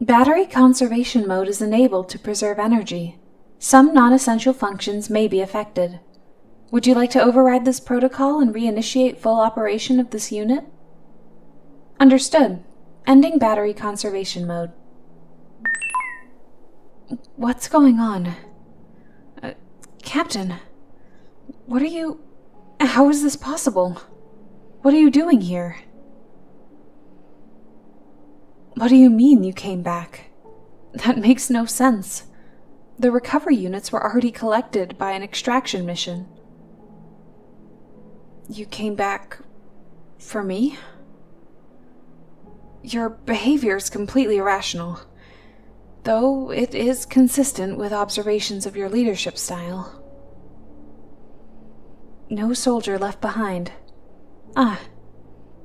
Battery conservation mode is enabled to preserve energy. Some non-essential functions may be affected. Would you like to override this protocol and reinitiate full operation of this unit? Understood. Ending battery conservation mode. What's going on? Captain, what are you... How is this possible? What are you doing here? What do you mean you came back? That makes no sense. The recovery units were already collected by an extraction mission. You came back for me? Your behavior is completely irrational, though it is consistent with observations of your leadership style. No soldier left behind. Ah,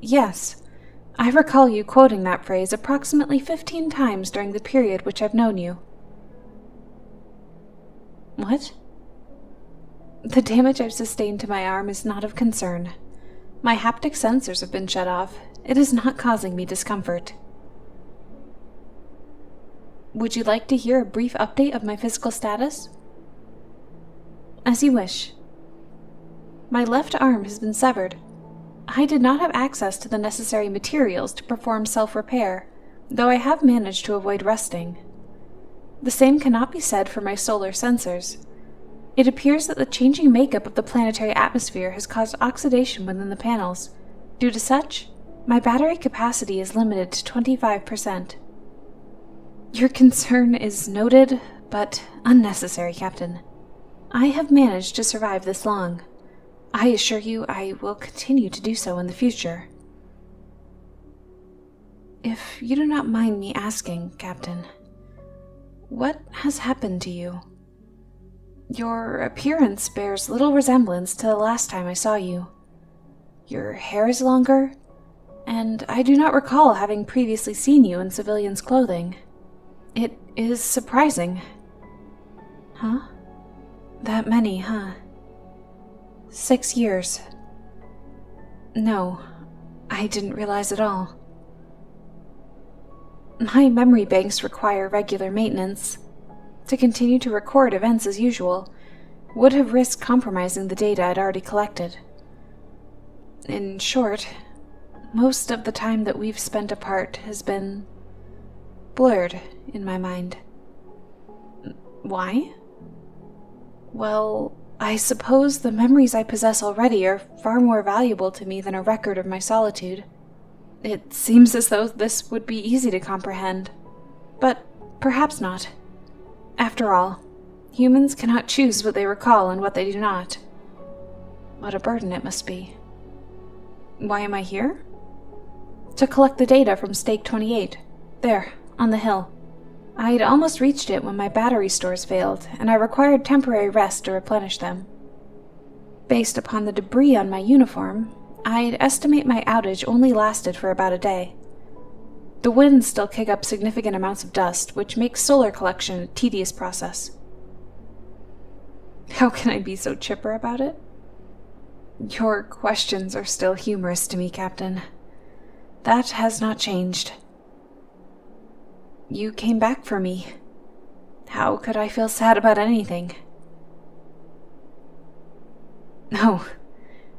yes. I recall you quoting that phrase approximately 15 times during the period which I've known you. What? The damage I've sustained to my arm is not of concern. My haptic sensors have been shut off. It is not causing me discomfort. Would you like to hear a brief update of my physical status? As you wish. My left arm has been severed. I did not have access to the necessary materials to perform self-repair, though I have managed to avoid rusting. The same cannot be said for my solar sensors. It appears that the changing makeup of the planetary atmosphere has caused oxidation within the panels. Due to such, my battery capacity is limited to 25%. Your concern is noted, but unnecessary, Captain. I have managed to survive this long. I assure you I will continue to do so in the future. If you do not mind me asking, Captain, what has happened to you? Your appearance bears little resemblance to the last time I saw you. Your hair is longer, and I do not recall having previously seen you in civilian's clothing. It is surprising. Huh? That many, huh? 6 years. No, I didn't realize at all. My memory banks require regular maintenance. To continue to record events as usual would have risked compromising the data I'd already collected. In short, most of the time that we've spent apart has been blurred in my mind. Why? Well, I suppose the memories I possess already are far more valuable to me than a record of my solitude. It seems as though this would be easy to comprehend, but perhaps not. After all, humans cannot choose what they recall and what they do not. What a burden it must be. Why am I here? To collect the data from Stake 28, there, on the hill. I'd almost reached it when my battery stores failed, and I required temporary rest to replenish them. Based upon the debris on my uniform, I'd estimate my outage only lasted for about a day. The winds still kick up significant amounts of dust, which makes solar collection a tedious process. How can I be so chipper about it? Your questions are still humorous to me, Captain. That has not changed. You came back for me. How could I feel sad about anything? Oh,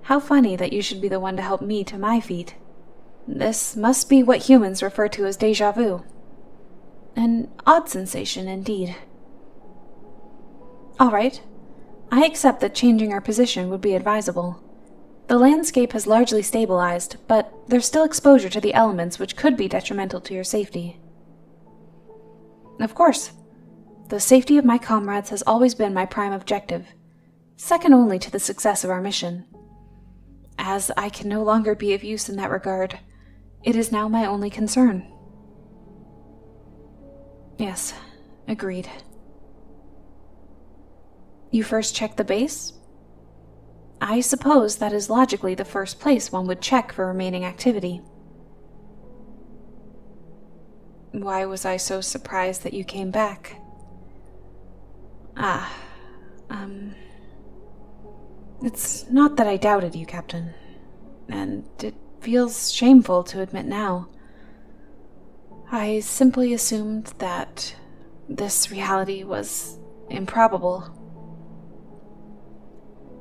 how funny that you should be the one to help me to my feet. This must be what humans refer to as déjà vu. An odd sensation, indeed. All right. I accept that changing our position would be advisable. The landscape has largely stabilized, but there's still exposure to the elements which could be detrimental to your safety. Of course. The safety of my comrades has always been my prime objective, second only to the success of our mission. As I can no longer be of use in that regard, it is now my only concern. Yes, agreed. You first check the base? I suppose that is logically the first place one would check for remaining activity. Why was I so surprised that you came back? It's not that I doubted you, Captain, and it feels shameful to admit now. I simply assumed that this reality was improbable.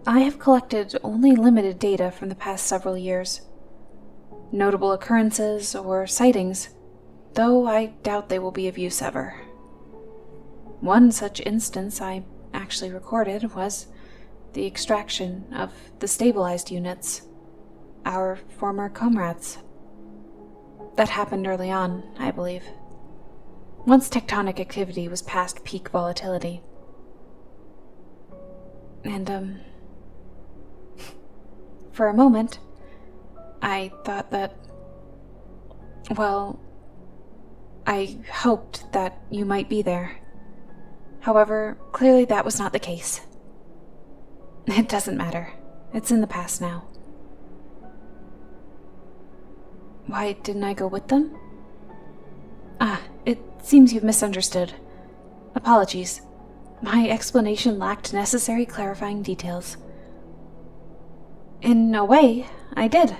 I have collected only limited data from the past several years. Notable occurrences or sightings, though I doubt they will be of use ever. One such instance I actually recorded was the extraction of the stabilized units, our former comrades. That happened early on, I believe, once tectonic activity was past peak volatility. And, for a moment, I thought that, well, I hoped that you might be there. However, clearly that was not the case. It doesn't matter. It's in the past now. Why didn't I go with them? It seems you've misunderstood. Apologies. My explanation lacked necessary clarifying details. In a way, I did.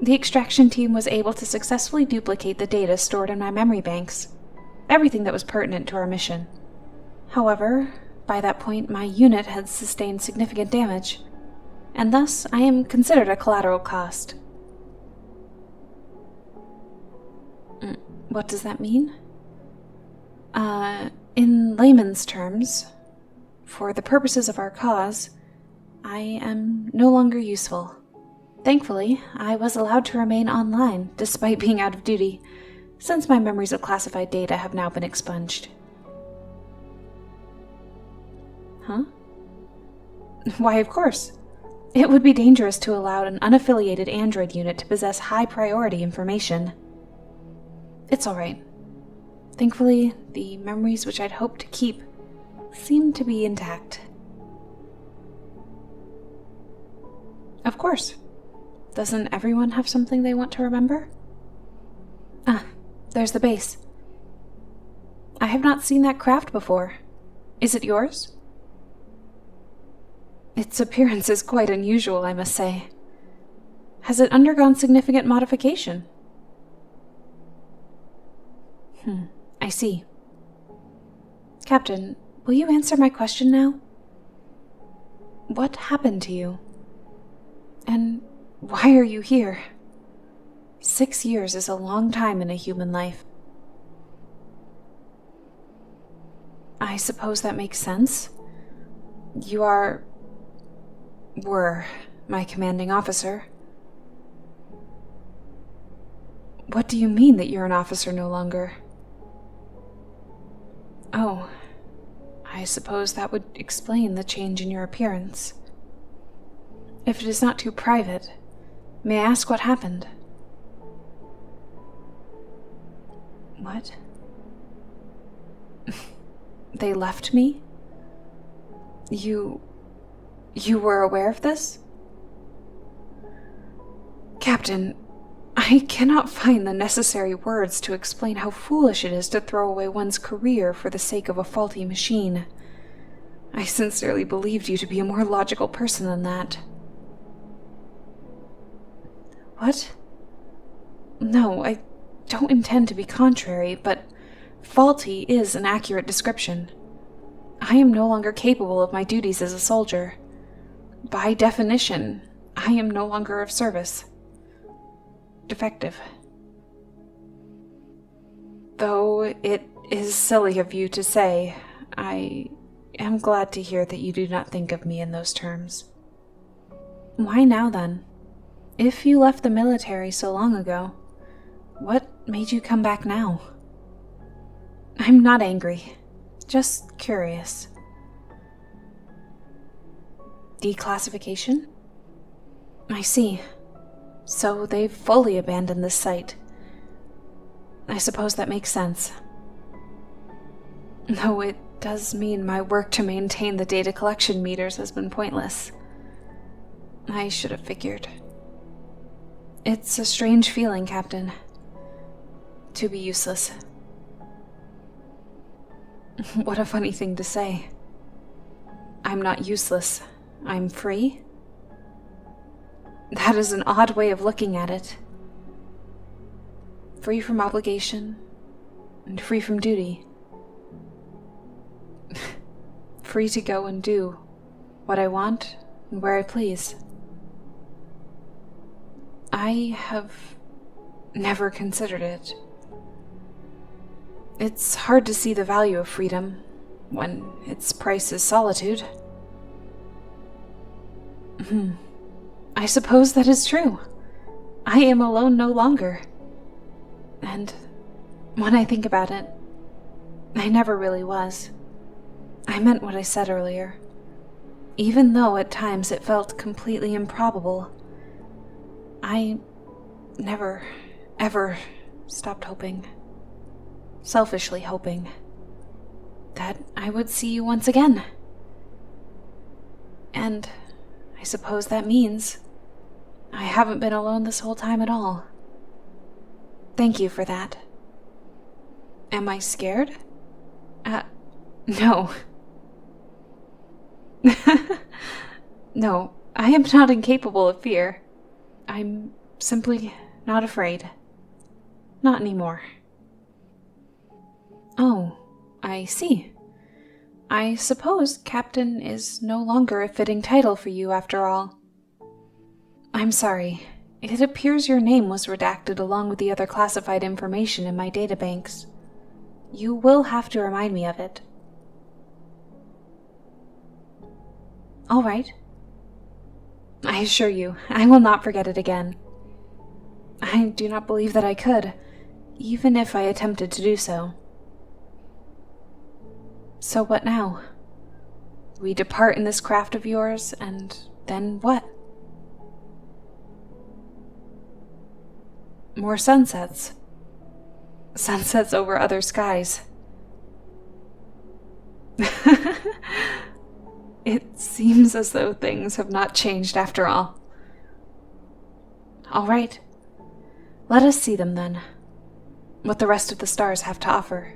The extraction team was able to successfully duplicate the data stored in my memory banks, everything that was pertinent to our mission. However, by that point my unit had sustained significant damage, and thus I am considered a collateral cost. What does that mean? In layman's terms, for the purposes of our cause, I am no longer useful. Thankfully, I was allowed to remain online despite being out of duty, since my memories of classified data have now been expunged. Huh? Why, of course. It would be dangerous to allow an unaffiliated android unit to possess high-priority information. It's all right. Thankfully, the memories which I'd hoped to keep seem to be intact. Of course. Doesn't everyone have something they want to remember? There's the base. I have not seen that craft before. Is it yours? Its appearance is quite unusual, I must say. Has it undergone significant modification? I see. Captain, will you answer my question now? What happened to you? And why are you here? 6 years is a long time in a human life. I suppose that makes sense. You were my commanding officer. What do you mean that you're an officer no longer? Oh, I suppose that would explain the change in your appearance. If it is not too private, may I ask what happened? What? They left me? You were aware of this? Captain, I cannot find the necessary words to explain how foolish it is to throw away one's career for the sake of a faulty machine. I sincerely believed you to be a more logical person than that. What? No, I don't intend to be contrary, but faulty is an accurate description. I am no longer capable of my duties as a soldier. By definition, I am no longer of service. Defective. Though it is silly of you to say, I am glad to hear that you do not think of me in those terms. Why now, then? If you left the military so long ago, what made you come back now? I'm not angry, just curious. Declassification? I see. So they've fully abandoned this site. I suppose that makes sense. Though it does mean my work to maintain the data collection meters has been pointless. I should have figured. It's a strange feeling, Captain. To be useless. What a funny thing to say. I'm not useless. I'm free? That is an odd way of looking at it. free from obligation, and free from duty. Free to go and do what I want and where I please. I have never considered it. It's hard to see the value of freedom when its price is solitude. I suppose that is true. I am alone no longer. And when I think about it, I never really was. I meant what I said earlier. Even though at times it felt completely improbable, I never, ever stopped hoping. Selfishly hoping that I would see you once again. And I suppose that means I haven't been alone this whole time at all. Thank you for that. Am I scared? No. No, I am not incapable of fear. I'm simply not afraid. Not anymore. Oh, I see. I suppose Captain is no longer a fitting title for you after all. I'm sorry. It appears your name was redacted along with the other classified information in my databanks. You will have to remind me of it. All right. I assure you, I will not forget it again. I do not believe that I could, even if I attempted to do so. So what now? We depart in this craft of yours, and then what? More sunsets. Sunsets over other skies. It seems as though things have not changed after all. All right. Let us see them then. What the rest of the stars have to offer.